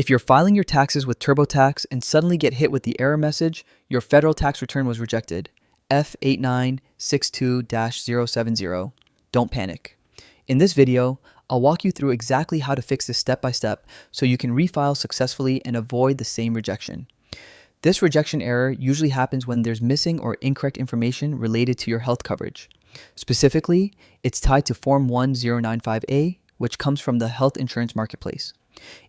If you're filing your taxes with TurboTax and suddenly get hit with the error message, your federal tax return was rejected, F8962-070, don't panic. In this video, I'll walk you through exactly how to fix this step by step so you can refile successfully and avoid the same rejection. This rejection error usually happens when there's missing or incorrect information related to your health coverage. Specifically, it's tied to Form 1095A, which comes from the health insurance marketplace.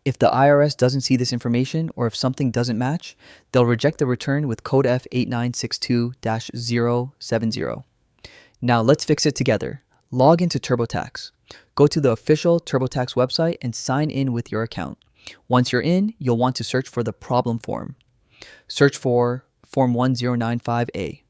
If the IRS doesn't see this information or if something doesn't match, they'll reject the return with code F8962-070. Now let's fix it together. Log into TurboTax. Go to the official TurboTax website and sign in with your account. Once you're in, you'll want to search for the problem form. Search for Form 1095A.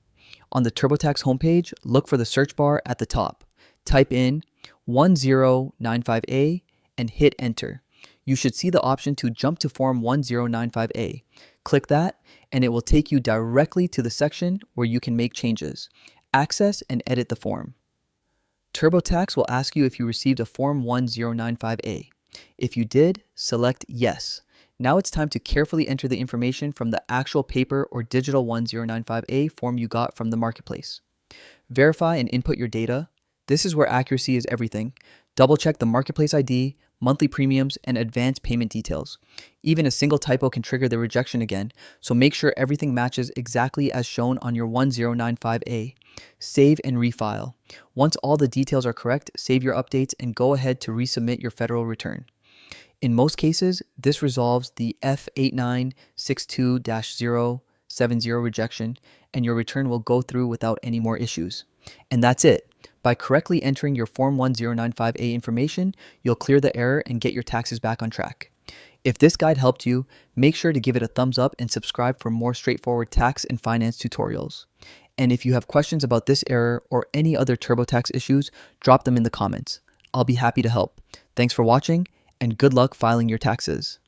On the TurboTax homepage, look for the search bar at the top. Type in 1095A and hit enter. You should see the option to jump to Form 1095A. Click that and it will take you directly to the section where you can make changes, access and edit the form. TurboTax will ask you if you received a Form 1095A. If you did, select Yes. Now it's time to carefully enter the information from the actual paper or digital 1095A form you got from the marketplace. Verify and input your data. This is where accuracy is everything. Double check the marketplace ID, monthly premiums, and advanced payment details. Even a single typo can trigger the rejection again, so make sure everything matches exactly as shown on your 1095A. Save and refile. Once all the details are correct, save your updates and go ahead to resubmit your federal return. In most cases, this resolves the F8962-070 rejection and your return will go through without any more issues. And that's it. By correctly entering your Form 1095A information, you'll clear the error and get your taxes back on track. If this guide helped you, make sure to give it a thumbs up and subscribe for more straightforward tax and finance tutorials. And if you have questions about this error or any other TurboTax issues, drop them in the comments. I'll be happy to help. Thanks for watching, and good luck filing your taxes.